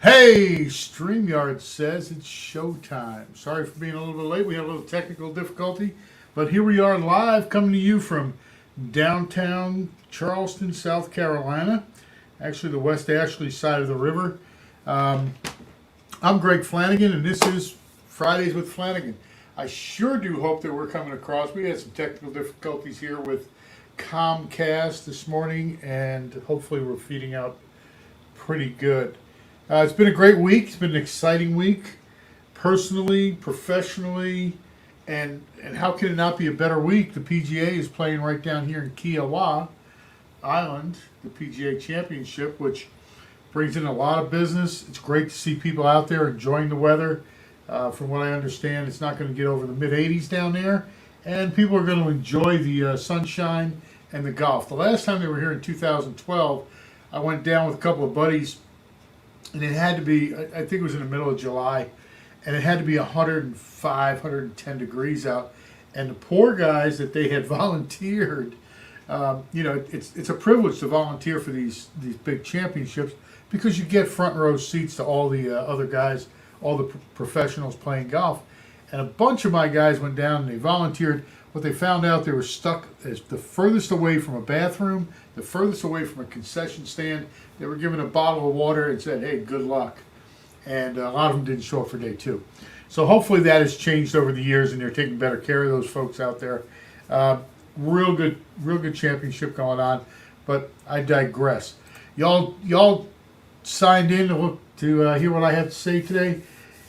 Hey, StreamYard says it's showtime. Sorry for being a little bit late. We had a little technical difficulty, but here we are live coming to you from downtown Charleston, South Carolina. Actually, the West Ashley side of the river. Um, I'm Greg Flanagan, and this is Fridays with Flanagan. I sure do hope that we're coming across. We had some technical difficulties here with Comcast this morning, and hopefully we're feeding out pretty good. It's been a great week. It's been an exciting week, personally, professionally, and how can it not be a better week? The PGA is playing right down here in Kiawah Island, the PGA Championship, which brings in a lot of business. It's great to see people out there enjoying the weather. From what I understand, it's not going to get over the mid 80s down there, and people are going to enjoy the sunshine and the golf. The last time they were here in 2012, I went down with a couple of buddies, and it had to be, I think it was in the middle of July, and it had to be 105, 110 degrees out. And the poor guys that they had volunteered, it's a privilege to volunteer for these big championships because you get front row seats to all the other guys, all the professionals playing golf. And a bunch of my guys went down and they volunteered. What they found out, they were stuck as the furthest away from a bathroom, the furthest away from a concession stand. They were given a bottle of water and said, hey, good luck. And a lot of them didn't show up for day two. So hopefully that has changed over the years and they're taking better care of those folks out there. Real good championship going on, but I digress. Y'all signed in to hear what I have to say today.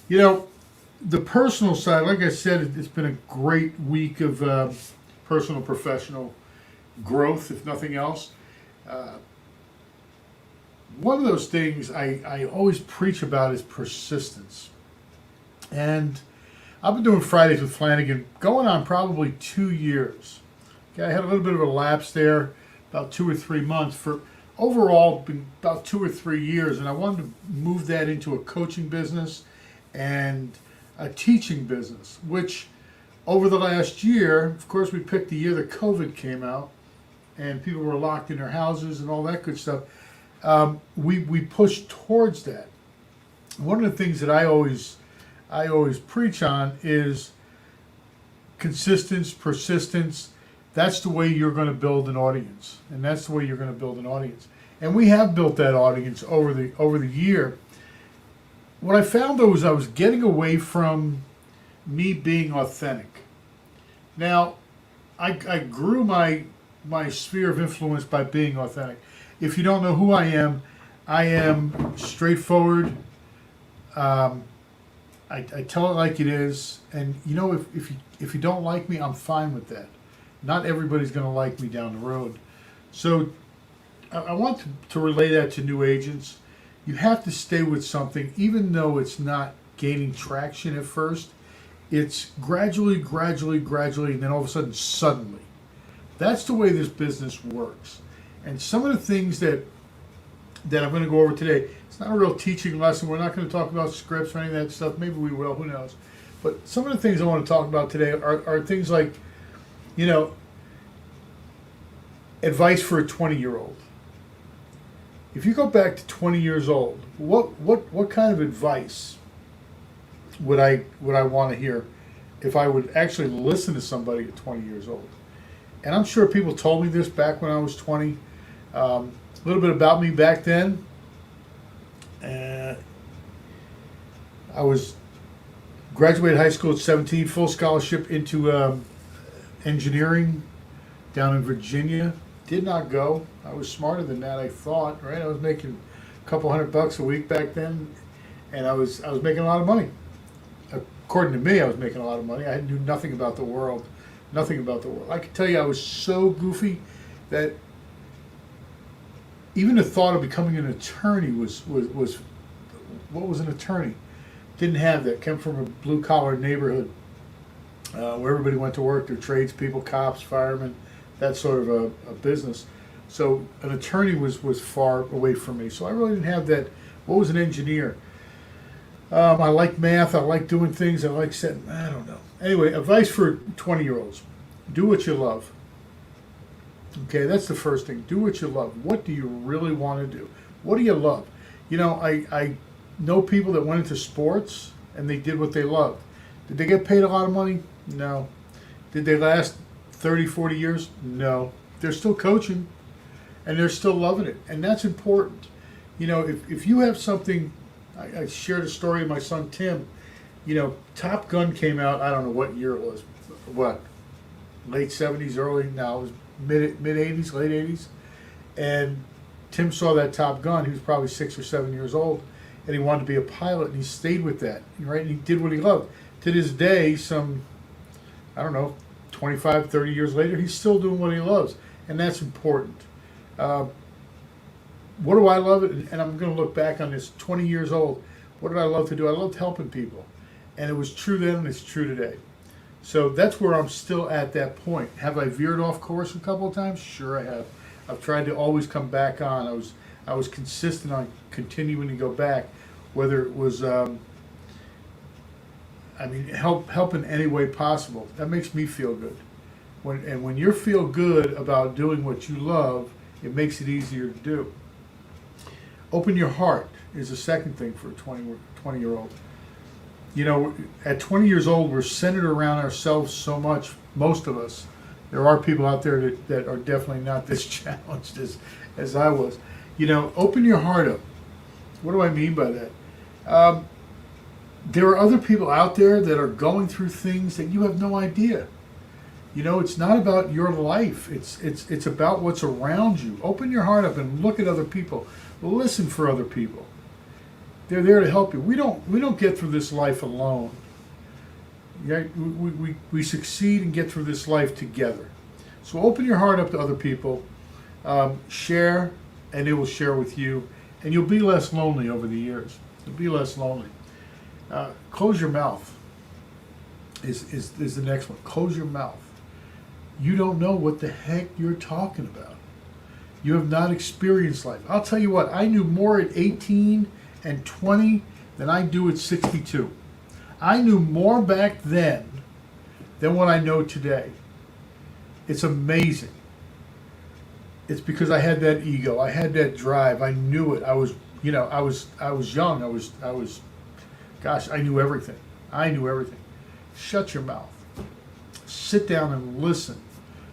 You know, the personal side, like I said, it's been a great week of personal, professional growth, if nothing else. One of those things I always preach about is persistence. And I've been doing Fridays with Flanagan going on probably 2 years. Okay, I had a little bit of a lapse there, about 2 or 3 months. For overall, been about 2 or 3 years, and I wanted to move that into a coaching business and a teaching business, which over the last year, of course, we picked the year that COVID came out and people were locked in their houses and all that good stuff. We pushed towards that. One of the things that I always preach on is consistency, persistence. That's the way you're going to build an audience, and that's the way you're going to build an audience. And we have built that audience over the year. What I found though is I was getting away from me being authentic. Now, I grew my sphere of influence by being authentic. If you don't know who I am straightforward. I tell it like it is, and if you don't like me, I'm fine with that. Not everybody's going to like me down the road. So I want to relay that to new agents. You have to stay with something, even though it's not gaining traction at first. It's gradually, and then all of a sudden, suddenly. That's the way this business works. And some of the things that I'm going to go over today, it's not a real teaching lesson. We're not going to talk about scripts or any of that stuff. Maybe we will, who knows. But some of the things I want to talk about today are things like, advice for a 20-year-old. If you go back to 20 years old, what kind of advice would I want to hear if I would actually listen to somebody at 20 years old? And I'm sure people told me this back when I was 20. A little bit about me back then. I was graduated high school at 17, full scholarship into engineering down in Virginia. Did not go. I was smarter than that, I thought, right? I was making a couple $100 a week back then, and I was making a lot of money. According to me, I was making a lot of money. I knew nothing about the world. Nothing about the world. I can tell you I was so goofy that even the thought of becoming an attorney was what was an attorney? Didn't have that. Came from a blue collar neighborhood where everybody went to work. They're tradespeople, cops, firemen, that sort of a business. So an attorney was far away from me. So I really didn't have that. What was an engineer? I like math. I like doing things. I like setting. I don't know. Anyway, advice for 20-year-olds: do what you love. Okay, that's the first thing. Do what you love. What do you really want to do? What do you love? I know people that went into sports and they did what they loved. Did they get paid a lot of money? No. Did they last 30, 40 years? No. They're still coaching and they're still loving it. And that's important. You know, if you have something, I shared a story of my son Tim. You know, Top Gun came out, I don't know what year it was. What? Late 70s, early, no, it was mid 80s, late 80s. And Tim saw that Top Gun. He was probably 6 or 7 years old, and he wanted to be a pilot, and he stayed with that, right? And he did what he loved. To this day, I don't know, 25, 30 years later, he's still doing what he loves, and that's important. What do I love? And I'm going to look back on this 20 years old. What did I love to do? I loved helping people, and it was true then, and it's true today. So that's where I'm still at that point. Have I veered off course a couple of times? Sure, I have. I've tried to always come back on. I was consistent on continuing to go back, whether it was, help in any way possible. That makes me feel good. When you feel good about doing what you love, it makes it easier to do. Open your heart is the second thing for a 20-year-old. You know, at 20 years old, we're centered around ourselves so much, most of us. There are people out there that are definitely not this challenged as I was. You know, open your heart up. What do I mean by that? There are other people out there that are going through things that you have no idea. You know, it's not about your life. It's about what's around you. Open your heart up and look at other people. Listen for other people. They're there to help you. We don't get through this life alone. Yeah, we succeed and get through this life together. So open your heart up to other people. Share, and they will share with you. And you'll be less lonely over the years. You'll be less lonely. Close your mouth is the next one. Close your mouth. You don't know what the heck you're talking about. You have not experienced life. I'll tell you what, I knew more at 18 and 20 than I do at 62. I knew more back then than what I know today. It's amazing. It's because I had that ego. I had that drive. I knew it. I was young. I was gosh, I knew everything. I knew everything. Shut your mouth. Sit down and listen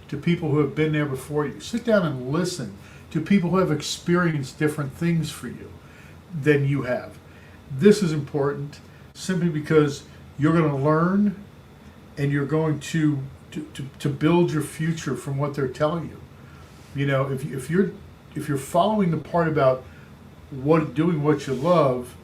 to people who have been there before you. Sit down and listen to people who have experienced different things for you than you have. This is important simply because you're going to learn and you're going to build your future from what they're telling you. You know, if you're following the part about doing what you love,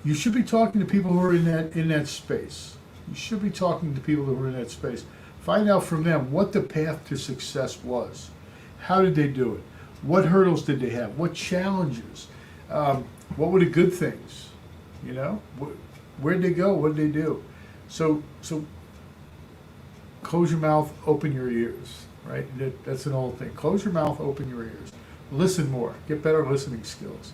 you should be talking to people who are in that space. You should be talking to people who are in that space. Find out from them what the path to success was. How did they do it? What hurdles did they have? What challenges? What were the good things? You know, where'd they go? What did they do? So close your mouth, open your ears. Right? That's an old thing. Close your mouth, open your ears. Listen more. Get better listening skills.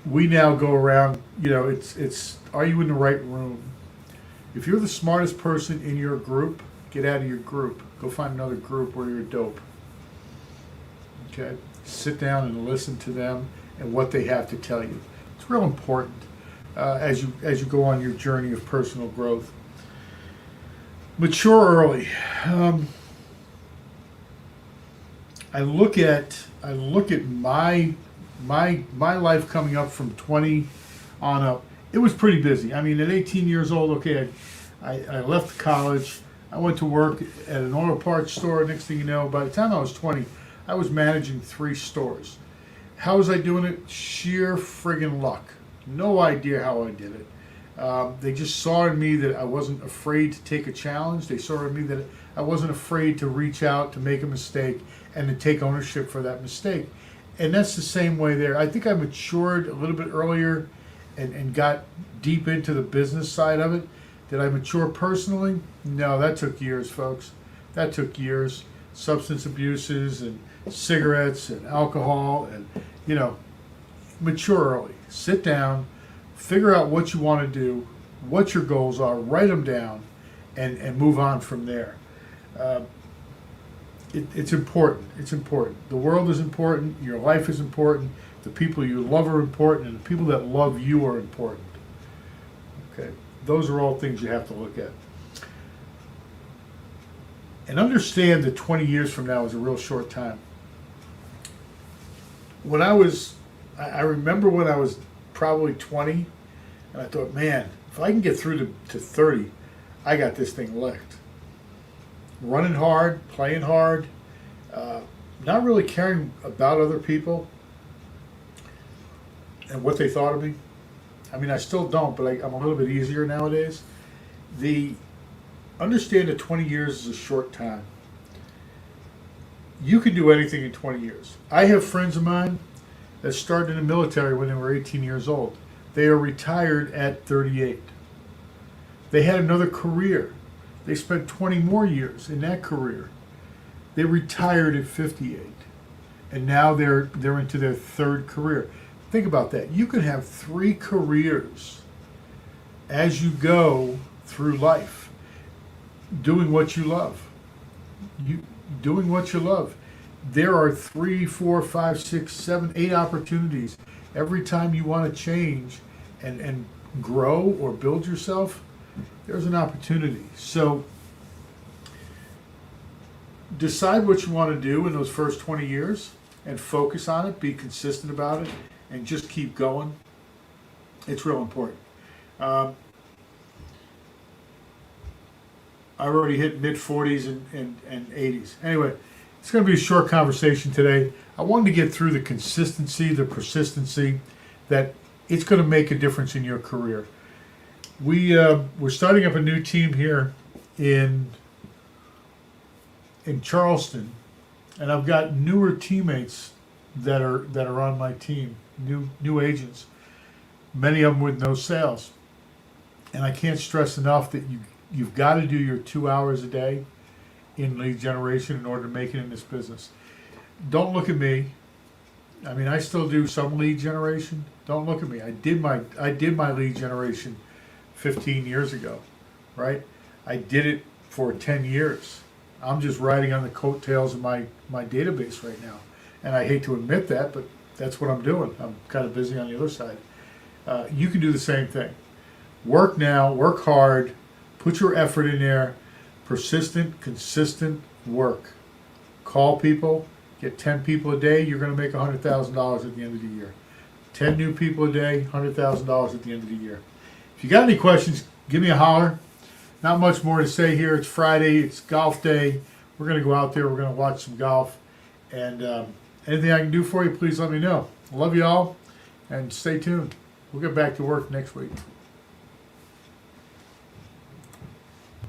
We now go around. You know, it's. Are you in the right room? If you're the smartest person in your group, get out of your group. Go find another group where you're dope. Okay? Sit down and listen to them and what they have to tell you. It's real important as you go on your journey of personal growth. Mature early. I look at my life coming up from 20 on up. It was pretty busy. I mean, at 18 years old, okay, I left college. I went to work at an auto parts store. Next thing you know, by the time I was 20, I was managing 3 stores. How was I doing it? Sheer friggin' luck. No idea how I did it. They just saw in me that I wasn't afraid to take a challenge. They saw in me that I wasn't afraid to reach out, to make a mistake, and to take ownership for that mistake. And that's the same way there. I think I matured a little bit earlier and got deep into the business side of it. Did I mature personally? No, that took years, folks. That took years. Substance abuses and cigarettes and alcohol and, you know, mature early. Sit down, figure out what you want to do, what your goals are, write them down, and move on from there. It's important. It's important. The world is important. Your life is important. The people you love are important, and the people that love you are important. Okay, those are all things you have to look at. And understand that 20 years from now is a real short time. I remember when I was probably 20, and I thought, man, if I can get through to 30, I got this thing licked. Running hard, playing hard, not really caring about other people and what they thought of me. I mean, I still don't, but I'm a little bit easier nowadays. Understand that 20 years is a short time. You can do anything in 20 years. I have friends of mine that started in the military when they were 18 years old. They are retired at 38. They had another career. They spent 20 more years in that career. They retired at 58. And now they're into their third career. Think about that. You can have 3 careers as you go through life, doing what you love. Doing what you love. There are 3, 4, 5, 6, 7, 8 opportunities every time you want to change and grow or build yourself. There's an opportunity. So decide what you want to do in those first 20 years and focus on it. Be consistent about it and just keep going. It's real important. I've already hit mid-40s and 80s. Anyway, it's going to be a short conversation today. I wanted to get through the consistency, the persistency, that it's going to make a difference in your career. We're starting up a new team here in Charleston, and I've got newer teammates that are on my team, new agents, many of them with no sales. And I can't stress enough that you've got to do your 2 hours a day in lead generation in order to make it in this business. Don't look at me. I mean, I still do some lead generation. Don't look at me. I did my lead generation 15 years ago, right? I did it for 10 years. I'm just riding on the coattails of my database right now. And I hate to admit that, but that's what I'm doing. I'm kind of busy on the other side. You can do the same thing. Work now, work hard, put your effort in there, persistent, consistent work. Call people, get 10 people a day, you're going to make $100,000 at the end of the year. 10 new people a day, $100,000 at the end of the year. If you got any questions, give me a holler. Not much more to say here. It's Friday, it's golf day. We're going to go out there, we're going to watch some golf. And anything I can do for you, please let me know. I love you all, and stay tuned. We'll get back to work next week.